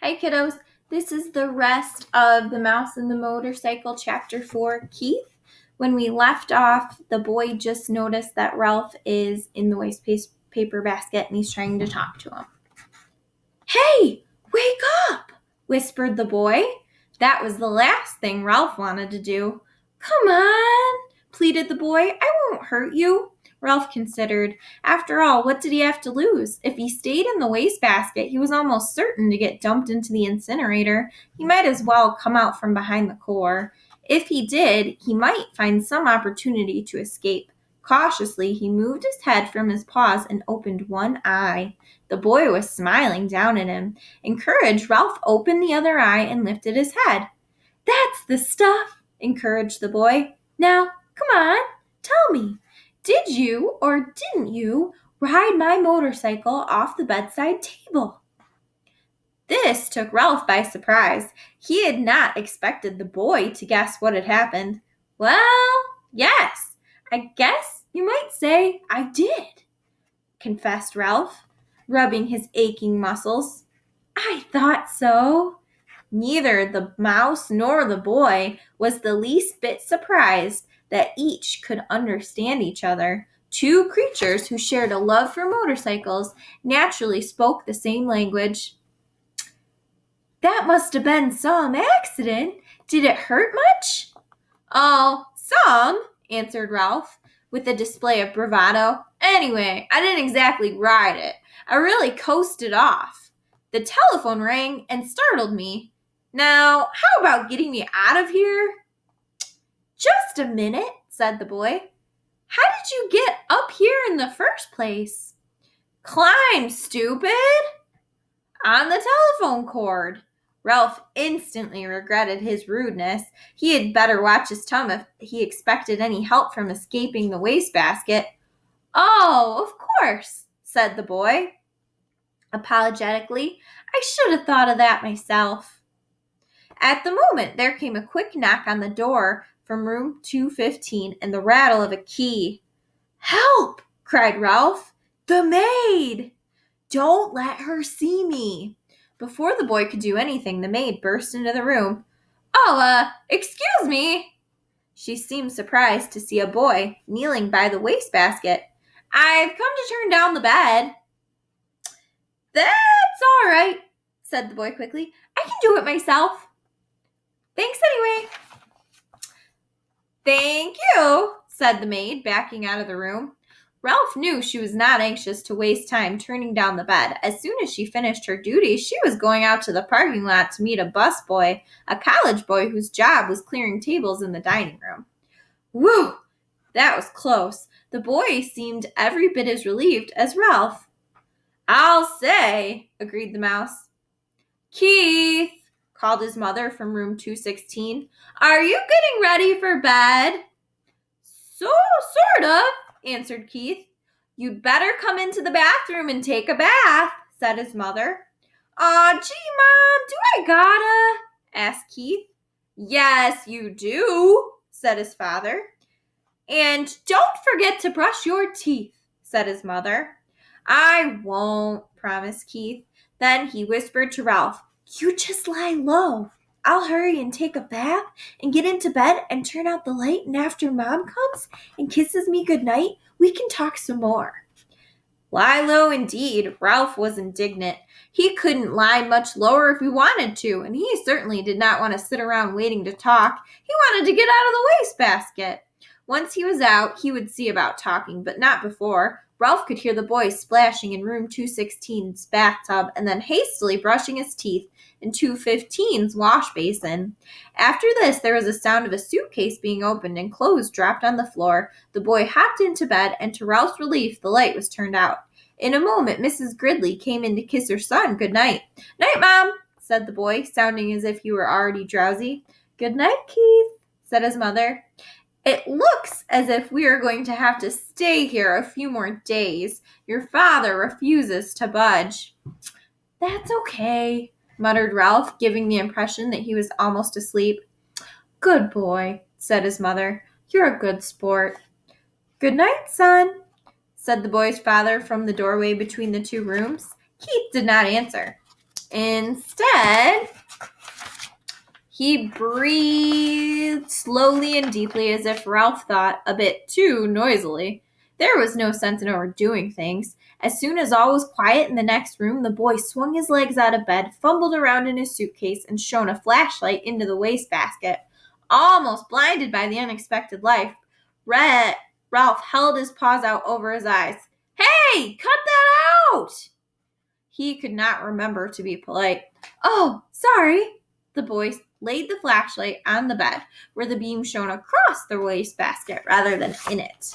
Hi, kiddos. This is the rest of The Mouse and the Motorcycle, Chapter 4, Keith. When we left off, the boy just noticed that Ralph is in the waste paper basket and he's trying to talk to him. Hey, wake up, whispered the boy. That was the last thing Ralph wanted to do. Come on, pleaded the boy. I won't hurt you. Ralph considered. After all, what did he have to lose? If he stayed in the wastebasket, he was almost certain to get dumped into the incinerator. He might as well come out from behind the core. If he did, he might find some opportunity to escape. Cautiously, he moved his head from his paws and opened one eye. The boy was smiling down at him. Encouraged, Ralph opened the other eye and lifted his head. That's the stuff, encouraged the boy. Now, come on, tell me. Did you or didn't you ride my motorcycle off the bedside table? This took Ralph by surprise. He had not expected the boy to guess what had happened. Well, yes, I guess you might say I did, confessed Ralph, rubbing his aching muscles. I thought so. Neither the mouse nor the boy was the least bit surprised that each could understand each other. Two creatures who shared a love for motorcycles naturally spoke the same language. That must have been some accident. Did it hurt much? Oh, some, answered Ralph, with a display of bravado. Anyway, I didn't exactly ride it. I really coasted off. The telephone rang and startled me. Now, how about getting me out of here? Just a minute, said the boy. How did you get up here in the first place? Climb, stupid! On the telephone cord. Ralph instantly regretted his rudeness. He had better watch his tongue if he expected any help from escaping the wastebasket. Oh, of course, said the boy. Apologetically, I should have thought of that myself. At the moment, there came a quick knock on the door from room 215 and the rattle of a key. Help! Cried Ralph. The maid! Don't let her see me. Before the boy could do anything, the maid burst into the room. Oh, excuse me. She seemed surprised to see a boy kneeling by the wastebasket. I've come to turn down the bed. That's all right, said the boy quickly. I can do it myself. Thanks anyway. Thank you, said the maid, backing out of the room. Ralph knew she was not anxious to waste time turning down the bed. As soon as she finished her duties, she was going out to the parking lot to meet a busboy, a college boy whose job was clearing tables in the dining room. Whew! That was close. The boy seemed every bit as relieved as Ralph. I'll say, agreed the mouse. Keith, called his mother from room 216, are you getting ready for bed? So, sort of, answered Keith. You'd better come into the bathroom and take a bath, said his mother. Aw, gee, Mom, do I gotta? Asked Keith. Yes, you do, said his father. And don't forget to brush your teeth, said his mother. I won't, promised Keith. Then he whispered to Ralph, You just lie low. I'll hurry and take a bath and get into bed and turn out the light, and after Mom comes and kisses me goodnight, we can talk some more. Lie low indeed. Ralph was indignant. He couldn't lie much lower if he wanted to, and he certainly did not want to sit around waiting to talk. He wanted to get out of the wastebasket. Once he was out, he would see about talking, but not before. Ralph could hear the boy splashing in room 216's bathtub and then hastily brushing his teeth in 215's wash basin. After this, there was a sound of a suitcase being opened and clothes dropped on the floor. The boy hopped into bed, and to Ralph's relief, the light was turned out. In a moment, Mrs. Gridley came in to kiss her son good night. Night, Mom, said the boy, sounding as if he were already drowsy. Good night, Keith, said his mother. It looks as if we are going to have to stay here a few more days. Your father refuses to budge. That's okay, muttered Ralph, giving the impression that he was almost asleep. Good boy, said his mother. You're a good sport. Good night, son, said the boy's father from the doorway between the two rooms. Keith did not answer. Instead, he breathed slowly and deeply as if Ralph thought a bit too noisily. There was no sense in overdoing things. As soon as all was quiet in the next room, the boy swung his legs out of bed, fumbled around in his suitcase, and shone a flashlight into the wastebasket. Almost blinded by the unexpected light, Ralph held his paws out over his eyes. "Hey, cut that out!" He could not remember to be polite. "Oh, sorry." The boy laid the flashlight on the bed, where the beam shone across the wastebasket rather than in it.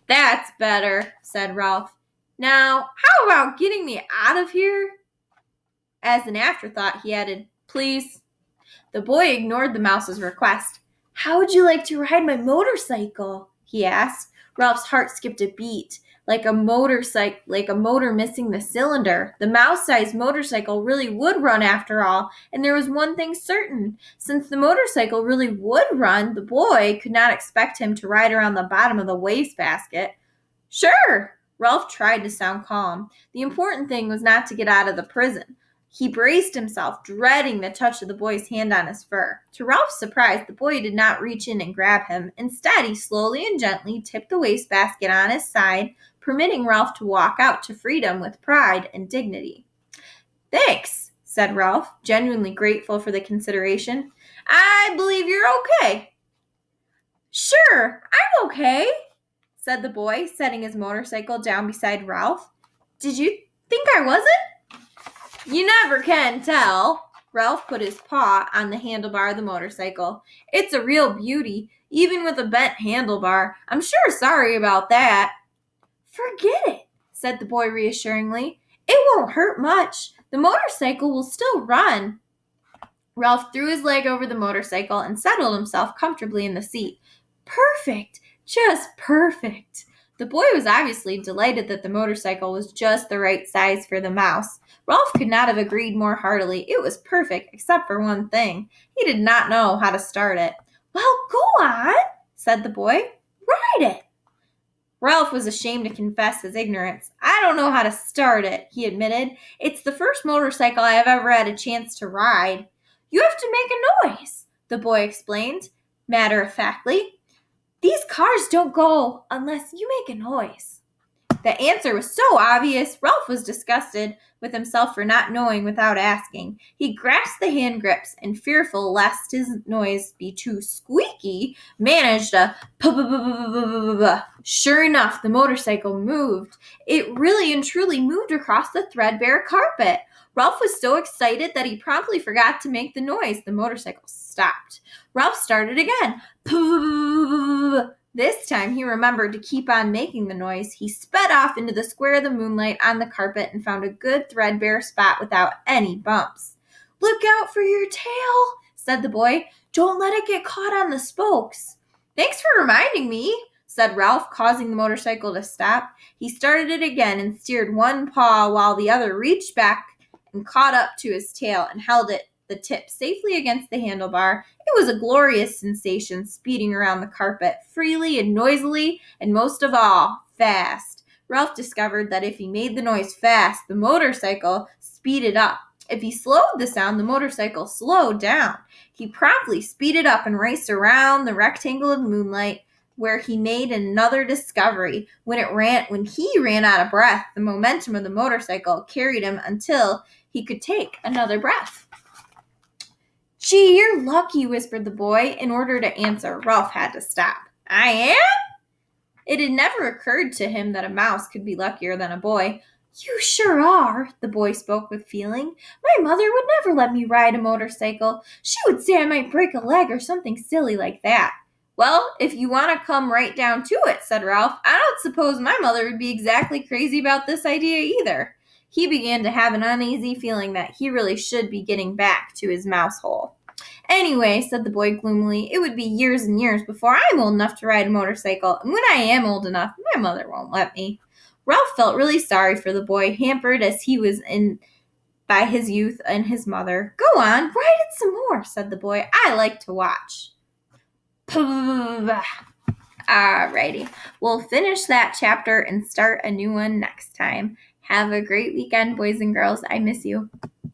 "That's better," said Ralph. "Now, how about getting me out of here?" As an afterthought, he added, "Please." The boy ignored the mouse's request. "How would you like to ride my motorcycle?" he asked. Ralph's heart skipped a beat. Like a motor missing the cylinder. The mouse-sized motorcycle really would run after all, and there was one thing certain. Since the motorcycle really would run, the boy could not expect him to ride around the bottom of the wastebasket. "Sure!" Ralph tried to sound calm. The important thing was not to get out of the prison. He braced himself, dreading the touch of the boy's hand on his fur. To Ralph's surprise, the boy did not reach in and grab him. Instead, he slowly and gently tipped the wastebasket on his side, permitting Ralph to walk out to freedom with pride and dignity. "Thanks," said Ralph, genuinely grateful for the consideration. "I believe you're okay." "Sure, I'm okay," said the boy, setting his motorcycle down beside Ralph. "Did you think I wasn't?" "You never can tell." Ralph put his paw on the handlebar of the motorcycle. "It's a real beauty, even with a bent handlebar. I'm sure sorry about that." "Forget it," said the boy reassuringly. "It won't hurt much. The motorcycle will still run." Ralph threw his leg over the motorcycle and settled himself comfortably in the seat. "Perfect! Just perfect!" The boy was obviously delighted that the motorcycle was just the right size for the mouse. Ralph could not have agreed more heartily. It was perfect, except for one thing. He did not know how to start it. "Well, go on," said the boy. "Ride it." Ralph was ashamed to confess his ignorance. "I don't know how to start it," he admitted. "It's the first motorcycle I have ever had a chance to ride." "You have to make a noise," the boy explained, matter-of-factly. "These cars don't go unless you make a noise." The answer was so obvious, Ralph was disgusted with himself for not knowing without asking. He grasped the hand grips and, fearful lest his noise be too squeaky, managed a puh-puh-puh-puh-puh-puh-puh. Sure enough, the motorcycle moved. It really and truly moved across the threadbare carpet. Ralph was so excited that he promptly forgot to make the noise. The motorcycle stopped. Ralph started again. Puh-puh-puh-puh-puh. This time he remembered to keep on making the noise. He sped off into the square of the moonlight on the carpet and found a good threadbare spot without any bumps. "Look out for your tail," said the boy. "Don't let it get caught on the spokes." "Thanks for reminding me," said Ralph, causing the motorcycle to stop. He started it again and steered one paw while the other reached back and caught up to his tail and held the tip safely against the handlebar. It was a glorious sensation, speeding around the carpet, freely and noisily, and most of all, fast. Ralph discovered that if he made the noise fast, the motorcycle speeded up. If he slowed the sound, the motorcycle slowed down. He promptly speeded up and raced around the rectangle of moonlight, where he made another discovery. When he ran out of breath, the momentum of the motorcycle carried him until he could take another breath. "Gee, you're lucky," whispered the boy. In order to answer, Ralph had to stop. "I am?" It had never occurred to him that a mouse could be luckier than a boy. "You sure are," the boy spoke with feeling. "My mother would never let me ride a motorcycle. She would say I might break a leg or something silly like that." "Well, if you want to come right down to it," said Ralph, "I don't suppose my mother would be exactly crazy about this idea either." He began to have an uneasy feeling that he really should be getting back to his mouse hole. "Anyway," said the boy gloomily, "it would be years and years before I'm old enough to ride a motorcycle, and when I am old enough, my mother won't let me." Ralph felt really sorry for the boy, hampered as he was by his youth and his mother. "Go on, ride it some more," said the boy. "I like to watch." Alrighty, we'll finish that chapter and start a new one next time. Have a great weekend, boys and girls. I miss you.